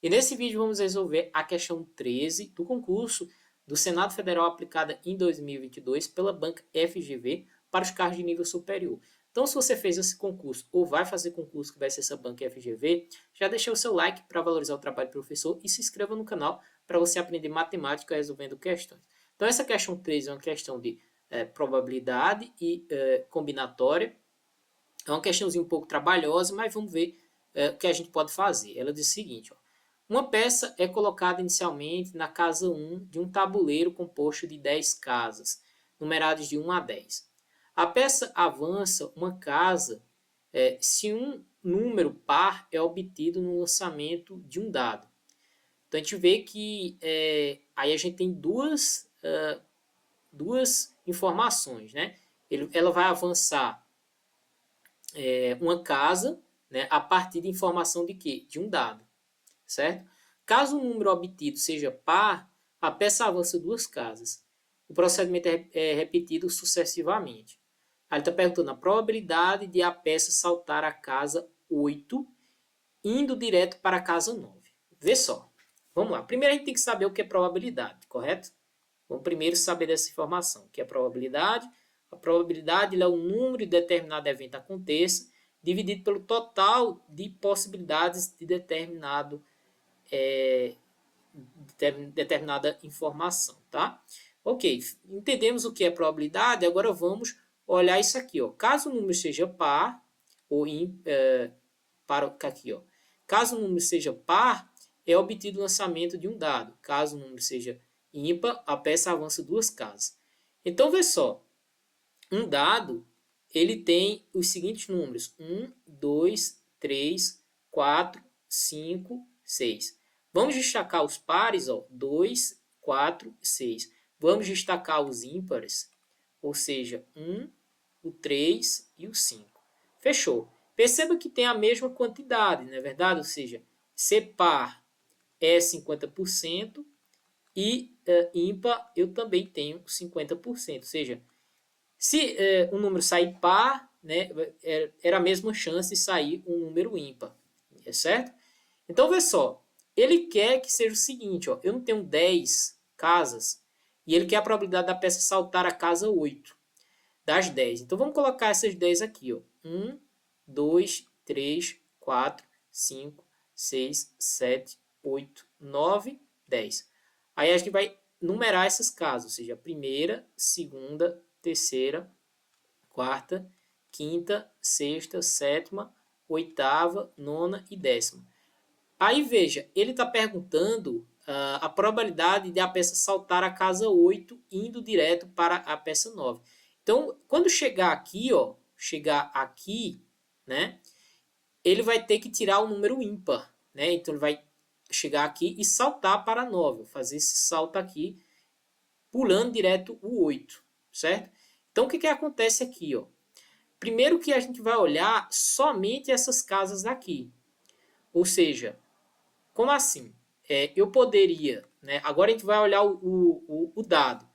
E nesse vídeo vamos resolver a questão 13 do concurso do Senado Federal aplicada em 2022 pela banca FGV para os cargos de nível superior. Então, se você fez esse concurso ou vai fazer concurso que vai ser essa banca FGV, já deixa o seu like para valorizar o trabalho do professor e se inscreva no canal para você aprender matemática resolvendo questões. Então, essa questão 13 é uma questão de probabilidade e combinatória. É uma questãozinha um pouco trabalhosa, mas vamos ver o que a gente pode fazer. Ela diz o seguinte, ó. Uma peça é colocada inicialmente na casa 1 de um tabuleiro composto de 10 casas, numeradas de 1 a 10. A peça avança uma casa se um número par é obtido no lançamento de um dado. Então a gente vê que aí a gente tem duas informações, né? Ela vai avançar uma casa, né, a partir de informação de quê? De um dado, certo? Caso o número obtido seja par, a peça avança duas casas. O procedimento é repetido sucessivamente. Aí ele está perguntando a probabilidade de a peça saltar a casa 8, indo direto para a casa 9. Vê só. Vamos lá. Primeiro a gente tem que saber o que é probabilidade, correto? Vamos primeiro saber dessa informação. O que é probabilidade? A probabilidade é o número de determinado evento aconteça dividido pelo total de possibilidades de determinada informação, tá? Ok, entendemos o que é probabilidade, agora vamos olhar isso aqui, ó. Caso o número seja par, ou para aqui, ó. Caso o número seja par, é obtido o lançamento de um dado. Caso o número seja ímpar, a peça avança duas casas. Então, vê só, um dado, ele tem os seguintes números: 1, 2, 3, 4, 5, 6. Vamos destacar os pares, ó, 2, 4, 6. Vamos destacar os ímpares, ou seja, 1, o 3 e o 5. Fechou. Perceba que tem a mesma quantidade, não é verdade? Ou seja, ser par é 50% e ímpar eu também tenho 50%. Ou seja, se um número sair par, né, era a mesma chance de sair um número ímpar, é certo? Então, vê só, ele quer que seja o seguinte, ó, eu não tenho 10 casas e ele quer a probabilidade da peça saltar a casa 8 das 10. Então, vamos colocar essas 10 aqui, ó. 1, 2, 3, 4, 5, 6, 7, 8, 9, 10. Aí a gente vai numerar essas casas, ou seja, a primeira, segunda, terceira, quarta, quinta, sexta, sétima, oitava, nona e décima. Aí veja, ele está perguntando a probabilidade de a peça saltar a casa 8 indo direto para a peça 9. Então, quando chegar aqui, ó, chegar aqui, né, ele vai ter que tirar o número ímpar, né? Então ele vai chegar aqui e saltar para a 9, fazer esse salto aqui, pulando direto o 8, certo? Então o que acontece aqui, ó? Primeiro que a gente vai olhar somente essas casas aqui. Ou seja, como assim? Eu poderia, né? Agora a gente vai olhar o dado.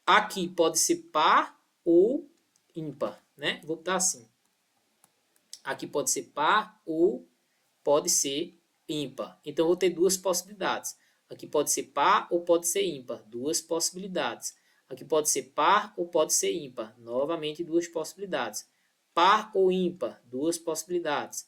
Aqui pode ser par ou ímpar, né? Vou botar assim. Aqui pode ser par ou pode ser ímpar. Então eu vou ter duas possibilidades. Aqui pode ser par ou pode ser ímpar. Duas possibilidades. Aqui pode ser par ou pode ser ímpar. Novamente duas possibilidades. Par ou ímpar. Duas possibilidades.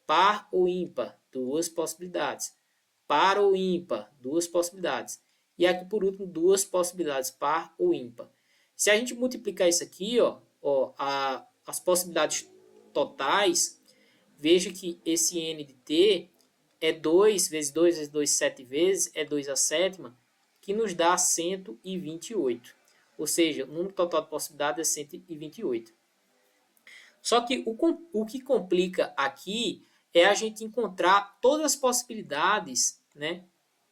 Par ou ímpar. Duas possibilidades. Par ou ímpar. Duas possibilidades. E aqui por último duas possibilidades. Par ou ímpar. Se a gente multiplicar isso aqui, as possibilidades totais, veja que esse n de t é 2 vezes 2 vezes 2, 7 vezes, é 2 a sétima, que nos dá 128. Ou seja, o número total de possibilidades é 128. Só que o que complica aqui é a gente encontrar todas as possibilidades, né,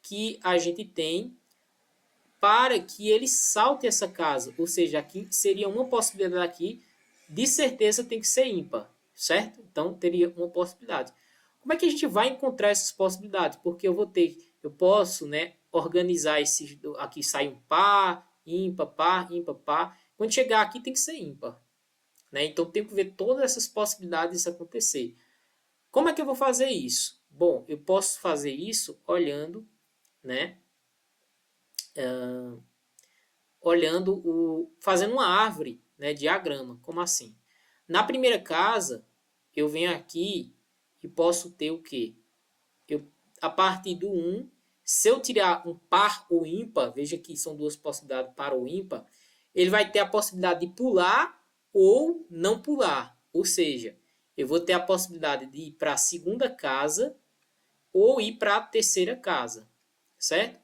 que a gente tem para que ele salte essa casa. Ou seja, aqui seria uma possibilidade aqui, de certeza tem que ser ímpar, certo? Então teria uma possibilidade. Como é que a gente vai encontrar essas possibilidades? Porque eu posso, né, organizar esses, aqui sai um par, ímpar, par, ímpar, par. Quando chegar aqui tem que ser ímpar, né? Então tem que ver todas essas possibilidades acontecer. Como é que eu vou fazer isso? Bom, eu posso fazer isso olhando, né? Fazendo uma árvore, né? Diagrama. Como assim? Na primeira casa, eu venho aqui e posso ter o quê? A partir do 1, se eu tirar um par ou ímpar, veja que são duas possibilidades, par ou ímpar, ele vai ter a possibilidade de pular ou não pular. Ou seja, eu vou ter a possibilidade de ir para a segunda casa ou ir para a terceira casa, certo?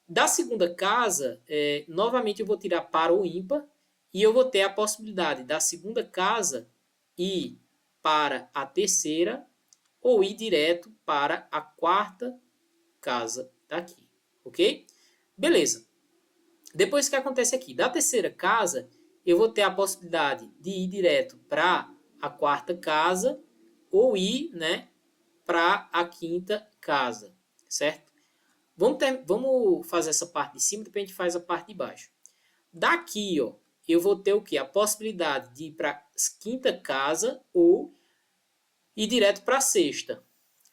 Da segunda casa, novamente eu vou tirar par ou ímpar e eu vou ter a possibilidade da segunda casa ir para a terceira ou ir direto para a quarta casa daqui, ok? Beleza. Depois que acontece aqui, da terceira casa, eu vou ter a possibilidade de ir direto para a quarta casa ou ir, né, para a quinta casa, certo? Vamos fazer essa parte de cima, depois a gente faz a parte de baixo. Daqui, ó, eu vou ter o que? A possibilidade de ir para a quinta casa ou ir direto para a sexta,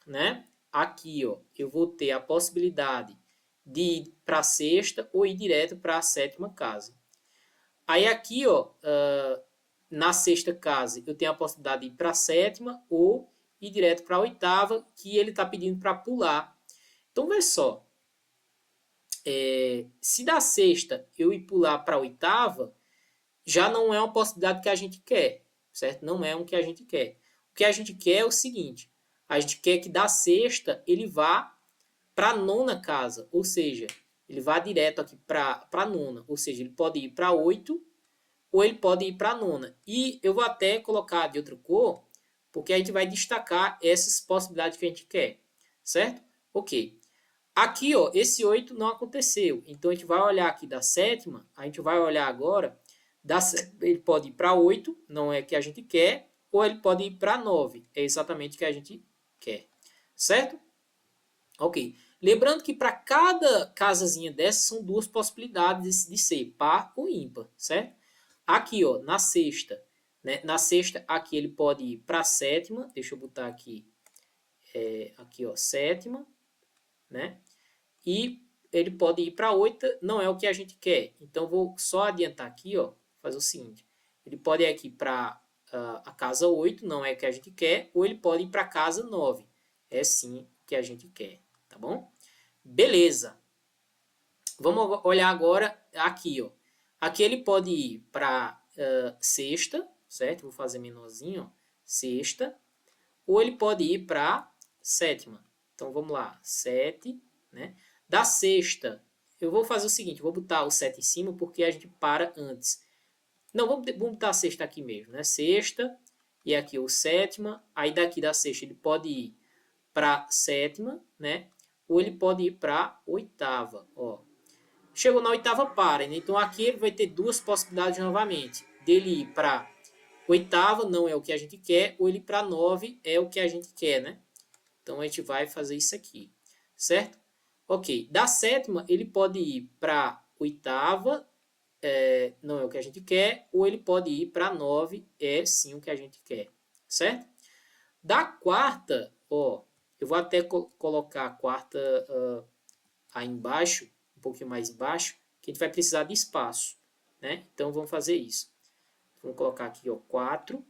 né? Aqui, ó, eu vou ter a possibilidade de ir para a sexta ou ir direto para a sétima casa. Aí aqui, ó, na sexta casa, eu tenho a possibilidade de ir para a sétima ou ir direto para a oitava, que ele está pedindo para pular. Então, vê só. Se da sexta eu ir pular para a oitava, já não é uma possibilidade que a gente quer, certo? Não é um que a gente quer. O que a gente quer é o seguinte: a gente quer que da sexta ele vá para a nona casa, ou seja, ele vá direto aqui para a nona, ou seja, ele pode ir para 8 ou ele pode ir para a nona. E eu vou até colocar de outra cor, porque a gente vai destacar essas possibilidades que a gente quer, certo? Ok. Aqui, ó, esse 8 não aconteceu. Então, a gente vai olhar aqui da sétima, a gente vai olhar agora, ele pode ir para 8, não é o que a gente quer, ou ele pode ir para 9, é exatamente o que a gente quer, certo? Ok. Lembrando que para cada casazinha dessas são duas possibilidades de ser par ou ímpar, certo? Aqui, ó, na sexta, né? Na sexta, aqui ele pode ir para a sétima, deixa eu botar aqui, aqui, ó, sétima, né? E ele pode ir para a oita, não é o que a gente quer. Então, vou só adiantar aqui, ó, fazer o seguinte. Ele pode ir aqui para a casa 8, não é o que a gente quer, ou ele pode ir para a casa 9. É sim o que a gente quer, tá bom? Beleza. Vamos olhar agora aqui, ó. Aqui ele pode ir para sexta, certo? Vou fazer menorzinho, ó, sexta. Ou ele pode ir para sétima. Então, vamos lá, 7, né? Da sexta, eu vou fazer o seguinte, vou botar o 7 em cima porque a gente para antes. Não, vamos botar a sexta aqui mesmo, né? Sexta, e aqui o sétima. Aí daqui da sexta ele pode ir para sétima, né? Ou ele pode ir para oitava, ó. Chegou na oitava, para, né? Então aqui ele vai ter duas possibilidades novamente. Dele ir para oitava, não é o que a gente quer, ou ele para 9 é o que a gente quer, né? Então a gente vai fazer isso aqui, certo? Ok, da sétima ele pode ir para oitava, não é o que a gente quer, ou ele pode ir para 9, é sim o que a gente quer, certo? Da quarta, ó, eu vou até colocar a quarta aí embaixo, um pouquinho mais embaixo, que a gente vai precisar de espaço, né? Então vamos fazer isso. Vamos colocar aqui, ó, 4.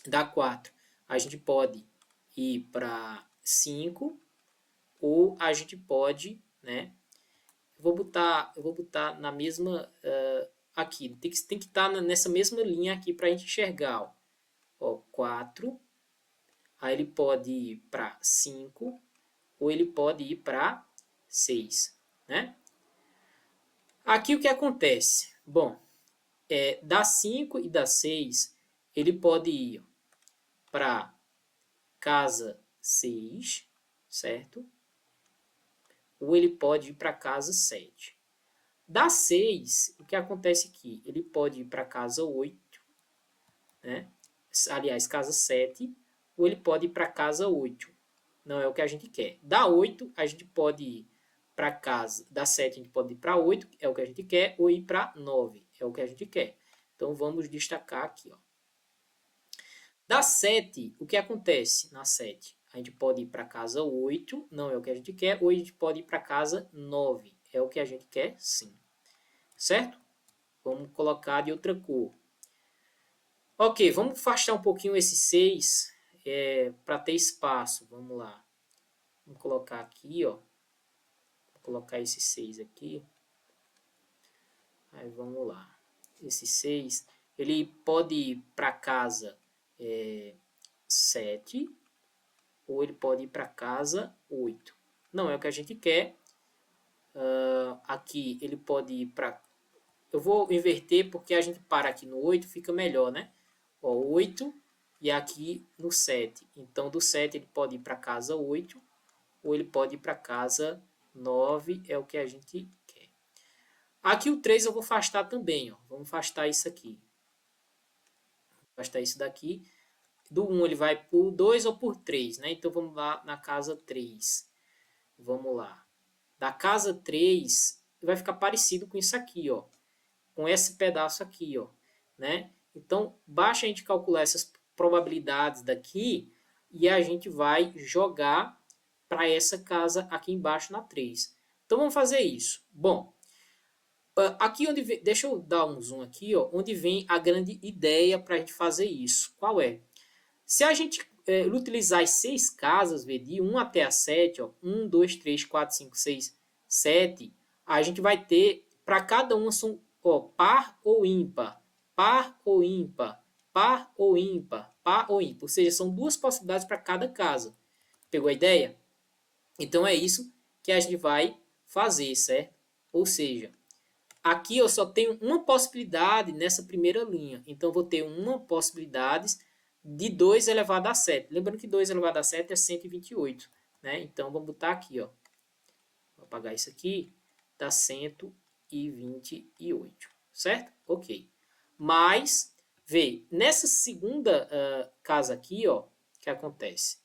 Da 4, a gente pode ir para 5 ou a gente pode, né? Eu vou botar na mesma aqui, tem que estar nessa mesma linha aqui para a gente enxergar, ó, 4, aí ele pode ir para 5 ou ele pode ir para 6, né? Aqui o que acontece? Bom, da 5 e da 6, ele pode ir para casa 6, certo? Ou ele pode ir para casa 7. Da 6, o que acontece aqui? Ele pode ir para casa 8, né? Aliás, casa 7, ou ele pode ir para casa 8. Não é o que a gente quer. Da 8, a gente pode ir para casa. Da 7, a gente pode ir para 8, é o que a gente quer, ou ir para 9, é o que a gente quer. Então, vamos destacar aqui, ó. Da 7, o que acontece na 7? A gente pode ir para casa 8, não é o que a gente quer, ou a gente pode ir para casa 9, é o que a gente quer sim. Certo? Vamos colocar de outra cor. Ok, vamos afastar um pouquinho esse 6 para ter espaço. Vamos lá. Vamos colocar aqui, ó. Vou colocar esse 6 aqui. Aí vamos lá. Esse 6, ele pode ir para casa 7 ou ele pode ir para casa 8. Não é o que a gente quer. Aqui ele pode ir para... Eu vou inverter porque a gente para aqui no 8, fica melhor, né? Ó, 8 e aqui no 7. Então, do 7 ele pode ir para casa 8 ou ele pode ir para casa 9, é o que a gente quer. Aqui o 3 eu vou afastar também, ó. Vamos afastar isso aqui. Afastar isso daqui. Do 1 ele vai por 2 ou por 3, né? Então vamos lá na casa 3. Vamos lá. Da casa 3 vai ficar parecido com isso aqui, ó. Com esse pedaço aqui, ó, né? Então, basta a gente calcular essas probabilidades daqui e a gente vai jogar para essa casa aqui embaixo na 3. Então, vamos fazer isso. Bom, aqui onde vem, deixa eu dar um zoom aqui, ó, onde vem a grande ideia para a gente fazer isso. Qual é? Se a gente utilizar as 6 casas, de 1 até a 7, ó, 1, 2, 3, 4, 5, 6, 7, a gente vai ter, para cada uma, são par ou ímpar, par ou ímpar, par ou ímpar, par ou ímpar. Ou seja, são duas possibilidades para cada casa. Pegou a ideia? Então é isso que a gente vai fazer, certo? Ou seja, aqui eu só tenho uma possibilidade nessa primeira linha. Então, vou ter uma possibilidade de 2 elevado a 7. Lembrando que 2 elevado a 7 é 128. Né? Então, vamos botar aqui. Ó. Vou apagar isso aqui. Dá 128. Certo? Ok. Mas, vê, nessa segunda casa aqui, ó, o que acontece?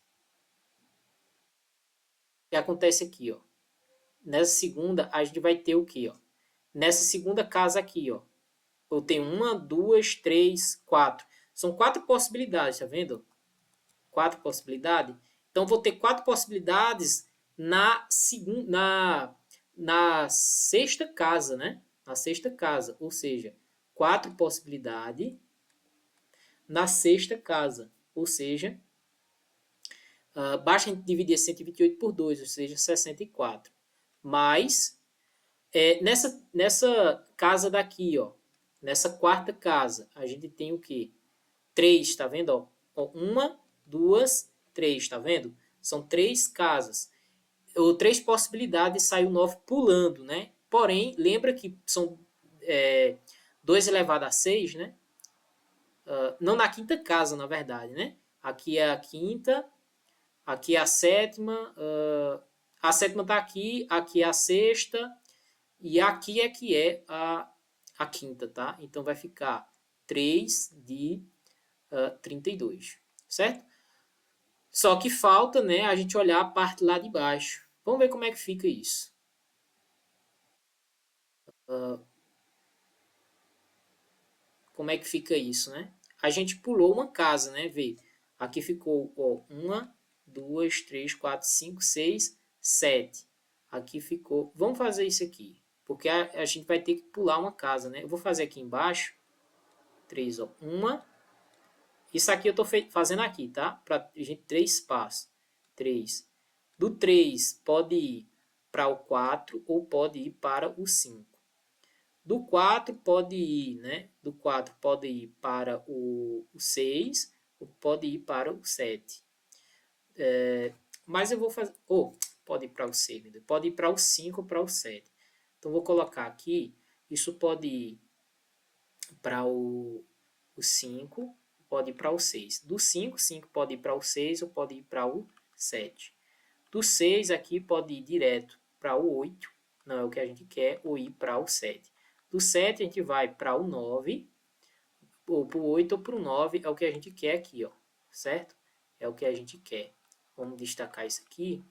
O que acontece aqui, ó? Nessa segunda, a gente vai ter o quê? Ó? Nessa segunda casa aqui, ó, eu tenho 1, 2, 3, 4. São 4 possibilidades, tá vendo? 4 possibilidades. Então, vou ter 4 possibilidades na sexta casa, né? Na sexta casa. Ou seja, 4 possibilidades na sexta casa. Ou seja, basta a gente dividir 128 por 2, ou seja, 64. Mas, nessa casa daqui, ó, nessa quarta casa, a gente tem o quê? 3, tá vendo? Ó, 1, 2, 3, tá vendo? São 3 casas. Ou 3 possibilidades, sai o 9 pulando, né? Porém, lembra que são 2 elevado a 6, né? Não na quinta casa, na verdade, né? Aqui é a quinta, aqui é a sétima tá aqui é a sexta, e aqui é que é a quinta, tá? Então vai ficar 3 de 32, certo? Só que falta, né, a gente olhar a parte lá de baixo. Vamos ver como é que fica isso. Como é que fica isso, né? A gente pulou uma casa, né? Vê, aqui ficou, ó, 1, 2, 3, 4, 5, 6, 7. Aqui ficou... Vamos fazer isso aqui, porque a gente vai ter que pular uma casa, né? Eu vou fazer aqui embaixo, 3, ó, 1. Isso aqui eu estou fazendo aqui, tá? Para a gente 3 passos. 3. Do 3 pode ir para o 4 ou pode ir para o 5. Do 4 pode ir, né? Do 4 pode ir para o 6 ou pode ir para o 7. Mas eu vou fazer... pode ir para o 6, pode ir para o 5 ou para o 7. Então, vou colocar aqui, isso pode ir para o 5, pode ir para o 6. Do 5, 5 pode ir para o 6 ou pode ir para o 7. Do 6 aqui pode ir direto para o 8, não é o que a gente quer, ou ir para o 7. Do 7 a gente vai para o 9, ou para o 8 ou para o 9, é o que a gente quer aqui, ó, certo? É o que a gente quer. Vamos destacar isso aqui.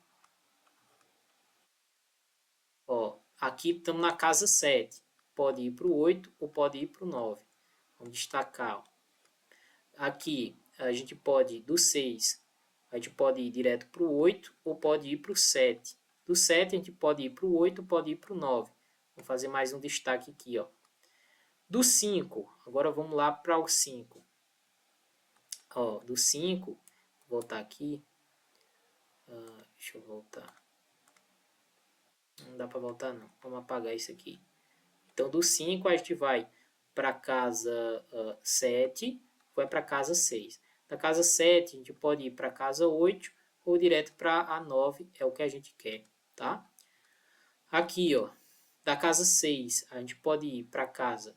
Ó, aqui estamos na casa 7. Pode ir para o 8 ou pode ir para o 9. Vamos destacar. Ó. Aqui a gente pode, do 6, A gente pode ir direto para o 8 ou pode ir para o 7. Do 7 a gente pode ir para o 8 ou pode ir para o 9. Vou fazer mais um destaque aqui, ó. Do 5, agora vamos lá para o 5. Ó, do 5, vou voltar aqui. Deixa eu voltar. Não dá para voltar não. Vamos apagar isso aqui. Então, do 5 a gente vai para a casa 7, vai para a casa 6. Da casa 7 a gente pode ir para a casa 8 ou direto para a 9, é o que a gente quer, tá? Aqui, ó, da casa 6 a gente pode ir para a casa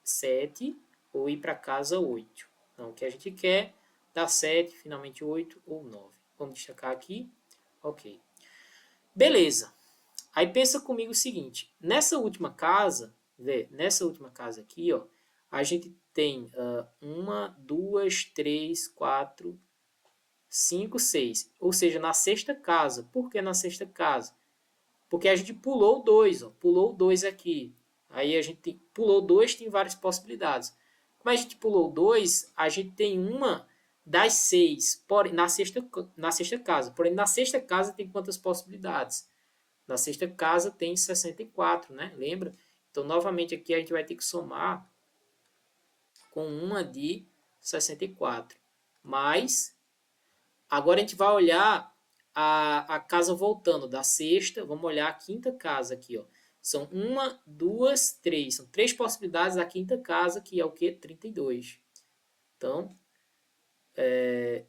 7 ou ir para a casa 8. Então, o que a gente quer, da 7, finalmente 8 ou 9. Vamos destacar aqui. Ok. Beleza. Aí pensa comigo o seguinte, nessa última casa, nessa última casa aqui, ó, a gente tem 1, 2, 3, 4, 5, 6. Ou seja, na sexta casa. Por que na sexta casa? Porque a gente pulou 2, ó, pulou 2 aqui. Aí a gente pulou 2, tem várias possibilidades. Como a gente pulou 2, a gente tem uma das 6 na sexta casa. Porém, na sexta casa tem quantas possibilidades? Na sexta casa tem 64, né? Lembra? Então, novamente aqui a gente vai ter que somar com uma de 64. Mas, agora a gente vai olhar a casa voltando da sexta. Vamos olhar a quinta casa aqui, ó. São 1, 2, 3. São 3 possibilidades da quinta casa, que é o quê? 32. Então,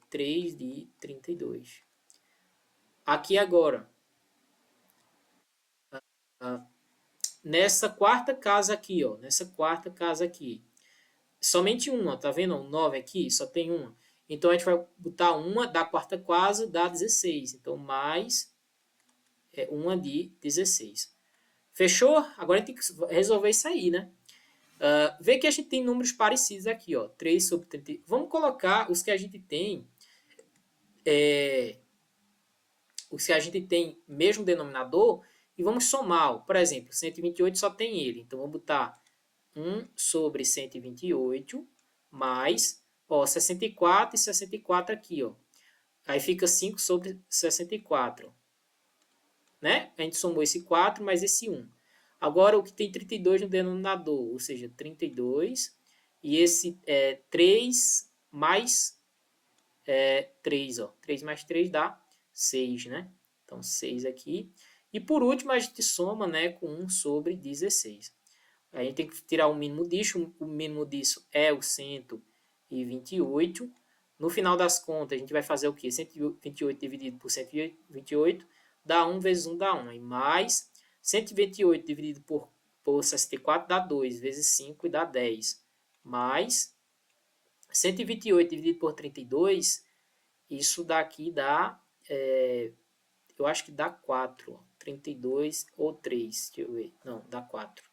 3 de 32. Aqui agora, nessa quarta casa aqui, ó, nessa quarta casa aqui, somente uma, tá vendo? O 9 aqui, só tem uma. Então, a gente vai botar uma da quarta casa, dá 16. Então, mais uma de 16. Fechou? Agora a gente tem que resolver isso aí, né? Vê que a gente tem números parecidos aqui, ó. 3 sobre 30. Vamos colocar os que a gente tem, os que a gente tem mesmo denominador, e vamos somar. Ó. Por exemplo, 128 só tem ele. Então, vamos botar 1 sobre 128 mais, ó, 64 e 64 aqui, ó. Aí fica 5 sobre 64, né? A gente somou esse 4 mais esse 1. Agora, o que tem 32 no denominador, ou seja, 32, e esse 3 mais 3, ó. 3 mais 3 dá 6, né? Então, 6 aqui. E por último, a gente soma, né, com 1 sobre 16. A gente tem que tirar o mínimo disso. O mínimo disso é o 128. No final das contas, a gente vai fazer o quê? 128 dividido por 128 dá 1 vezes 1 dá 1. E mais 128 dividido por 64 dá 2 vezes 5 e dá 10. Mais 128 dividido por 32, isso daqui dá, eu acho que dá 4. 32 ou 3, deixa eu ver. Não, dá 4.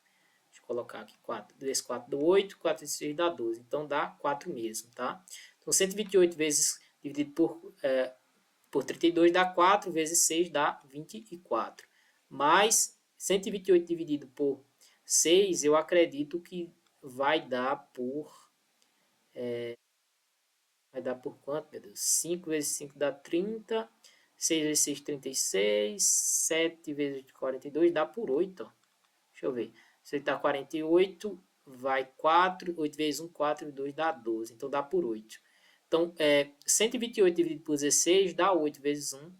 Colocar aqui 4. 2 vezes 4 dá 8, 4 vezes 6 dá 12. Então, dá 4 mesmo, tá? Então, 128 vezes dividido por 32 dá 4, vezes 6 dá 24. Mais 128 dividido por 6, eu acredito que vai dar por... vai dar por quanto, meu Deus? 5 vezes 5 dá 30. 6 vezes 6, 36. 7 vezes 42 dá por 8, ó. Deixa eu ver. Se ele está 48, vai 4, 8 vezes 1, 4, e 2 dá 12. Então, dá por 8. Então, 128 dividido por 16 dá 8 vezes 1,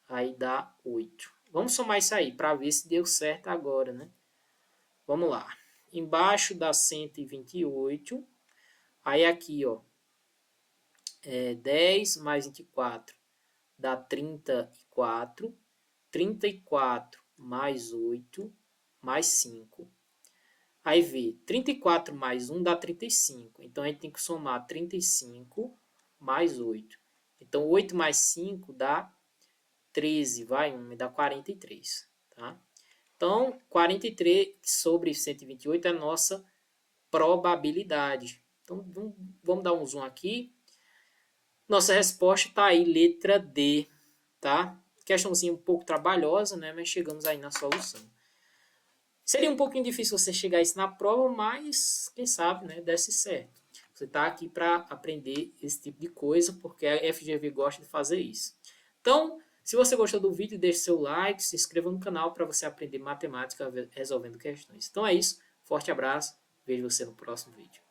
aí dá 8. Vamos somar isso aí, para ver se deu certo agora, né? Vamos lá. Embaixo dá 128, aí aqui, ó, 10 mais 24 dá 34, 34 mais 8, mais 5. Aí vê, 34 mais 1 dá 35. Então, a gente tem que somar 35 mais 8. Então, 8 mais 5 dá 13, vai 1, me dá 43. Tá? Então, 43 sobre 128 é a nossa probabilidade. Então, vamos dar um zoom aqui. Nossa resposta está aí, letra D. Tá? Questãozinha um pouco trabalhosa, né? Mas chegamos aí na solução. Seria um pouquinho difícil você chegar a isso na prova, mas quem sabe, né, desse certo. Você está aqui para aprender esse tipo de coisa, porque a FGV gosta de fazer isso. Então, se você gostou do vídeo, deixe seu like, se inscreva no canal para você aprender matemática resolvendo questões. Então é isso, forte abraço, vejo você no próximo vídeo.